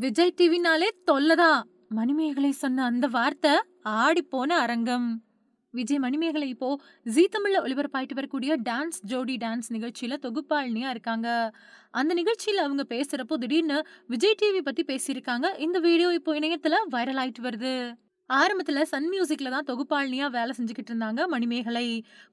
விஜய் டிவினாலே தொல்லதான். மணிமேகலை சொன்ன அந்த வார்த்தை ஆடிப்போன அரங்கம். விஜய் மணிமேகலை இப்போ ஜீ தமிழ்ல ஒளிபரப்பாயிட்டு வரக்கூடிய டான்ஸ் ஜோடி டான்ஸ் நிகழ்ச்சியில தொகுப்பாளினியா இருக்காங்க. அந்த நிகழ்ச்சியில அவங்க பேசுறப்போ திடீர்னு விஜய் டிவி பத்தி பேசியிருக்காங்க. இந்த வீடியோ இப்போ இணையத்துல வைரல் ஆயிட்டு வருது. ஆரம்பத்துல சன் மியூசிக்ல தான் தொகுப்பாளினியா வேலை செஞ்சுகிட்டு இருந்தாங்க மணிமேகலை.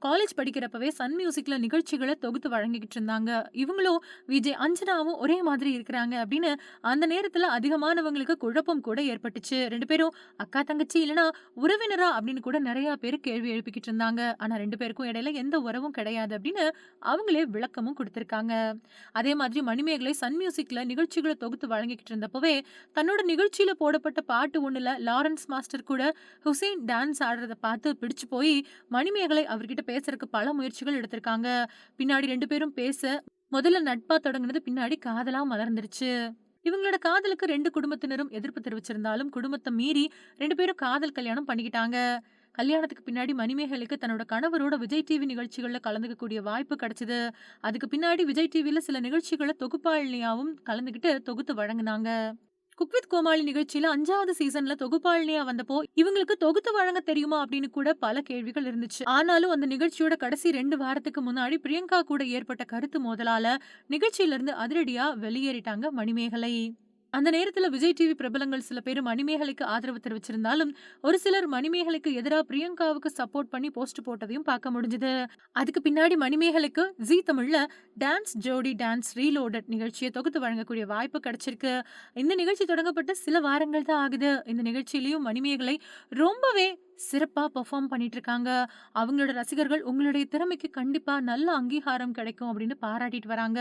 காலேஜ் படிக்கிறப்பவே சன் மியூசிக்ல நிகழ்ச்சிகள தொகுத்து வழங்கிக்கிட்டு இருந்தாங்க. இவங்களும் விஜய் அஞ்சனாவும் ஒரே மாதிரி இருக்கிறாங்க அப்படின்னு அந்த நேரத்துல அதிகமானவங்களுக்கு குழப்பம் கூட ஏற்பட்டுச்சு. 2 பேரும் அக்கா தங்கச்சி இல்லனா உறவினரா அப்படின்னு கூட நெறைய பேர் கேள்வி எழுப்பிக்கிட்டு இருந்தாங்க. ஆனா 2 பேருக்கும் இடையில எந்த உறவும் கிடையாது அப்படின்னு அவங்களே விளக்கமும் குடுத்திருக்காங்க. அதே மாதிரி மணிமேகலை சன் மியூசிக்ல நிகழ்ச்சிகள தொகுத்து வழங்கிக்கிட்டு இருந்தப்பவே தன்னோட நிகழ்ச்சியில போடப்பட்ட பாட்டு ஒண்ணுல லாரன்ஸ் மாஸ்டர் கூட ஹுசைன் டான்ஸ் ஆடுறத பார்த்து பிடிச்சு போய் மணிமேகலை அவர்கிட்ட பேசுறதுக்கு பல முயற்சிகள் எடுத்திருக்காங்க. பின்னாடி 2 பேரும் பேச முதல்ல நட்பா தொடங்குனது பின்னாடி காதலா மலர்ந்துருச்சு. இவங்களோட காதலுக்கு 2 குடும்பத்தினரும் எதிர்ப்பு தெரிவிச்சிருந்தாலும் குடும்பத்த மீறி 2 பேரும் காதல் கல்யாணம் பண்ணிக்கிட்டாங்க. கல்யாணத்துக்கு பின்னாடி மணிமேகலைக்கு தன்னோட கணவரோட விஜய் டிவி நிகழ்ச்சிகள்ல கலந்துக்கக்கூடிய வாய்ப்பு கிடைச்சது. அதுக்கு பின்னாடி விஜய் டிவில சில நிகழ்ச்சிகள தொகுப்பாளினியாவும் கலந்துகிட்டு தொகுத்து வழங்குனாங்க. குக் வித் கோமாளி நிகழ்ச்சியில 5வது சீசன்ல தொகுப்பாளினியா வந்தப்போ, இவங்களுக்கு தொகுத்து வழங்க தெரியுமா அப்படின்னு கூட பல கேள்விகள் இருந்துச்சு. ஆனாலும் அந்த நிகழ்ச்சியோட கடைசி 2 வாரத்துக்கு முன்னாடி பிரியங்கா கூட ஏற்பட்ட கருத்து மோதலால நிகழ்ச்சியிலிருந்து அதிரடியா வெளியேறிட்டாங்க மணிமேகலை. அந்த நேரத்துல விஜய் டிவி பிரபலங்கள் சில பேர் மணிமேகலைக்கு ஆதரவு தெரிவிச்சிருந்தாலும், ஒரு சிலர் மணிமேகலைக்கு எதிரா பிரியங்காவுக்கு சப்போர்ட் பண்ணி போஸ்ட் போட்டதையும் பார்க்க முடிஞ்சது. அதுக்கு பின்னாடி மணிமேகலைக்கு ஜீ தமிழ்ல டான்ஸ் ஜோடி டான்ஸ் ரீலோடட் நிகழ்ச்சியை தொகுத்து வழங்கக்கூடிய வாய்ப்பு கிடைச்சிருக்கு. இந்த நிகழ்ச்சி தொடங்கப்பட்ட சில வாரங்கள் தான் ஆகுது. இந்த நிகழ்ச்சியிலயும் மணிமேகலை ரொம்பவே சிறப்பா பெர்ஃபார்ம் பண்ணிட்டு இருக்காங்க. அவங்களோட ரசிகர்கள் உங்களுடைய திறமைக்கு கண்டிப்பா நல்ல அங்கீகாரம் கிடைக்கும் அப்படின்னு பாராட்டிட்டு வராங்க.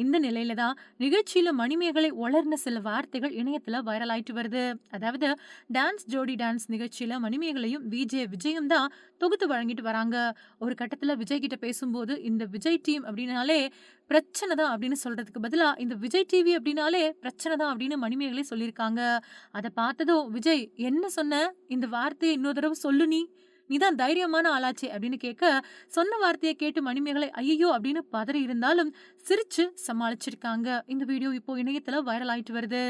இந்த நிலையில தான் நிகழ்ச்சியில மணிமேகலை உளர்ன சில வார்த்தைகள் இணையத்துல வைரல் ஆயிட்டு வருது. அதாவது டான்ஸ் ஜோடி டான்ஸ் நிகழ்ச்சியில மணிமேகலையும் விஜயும் தான் தொகுத்து வழங்கிட்டு வராங்க. ஒரு கட்டத்துல விஜய் கிட்ட பேசும்போது இந்த விஜய் டீம் அப்படின்னாலே பிரச்சனை தான் அப்படின்னு சொல்றதுக்கு பதிலா இந்த விஜய் டிவி அப்படின்னாலே பிரச்சனை தான் அப்படின்னு மணிமேகலை சொல்லியிருக்காங்க. அத பார்த்ததும் விஜய் என்ன சொன்ன? இந்த வார்த்தைய இன்னொரு தடவ சொல்லு நீ. நீ தான் தைரியமான ஆளாச்சே அப்படின்னு கேட்க, சொன்ன வார்த்தைய கேட்டு மணிமேகலை ஐயய்யோ! அப்படின்னு பதறி இருந்தாலும் சிரிச்சு சமாளிச்சிருக்காங்க. இந்த வீடியோ இப்போ இணையத்துல வைரல் ஆயிட்டு வருது.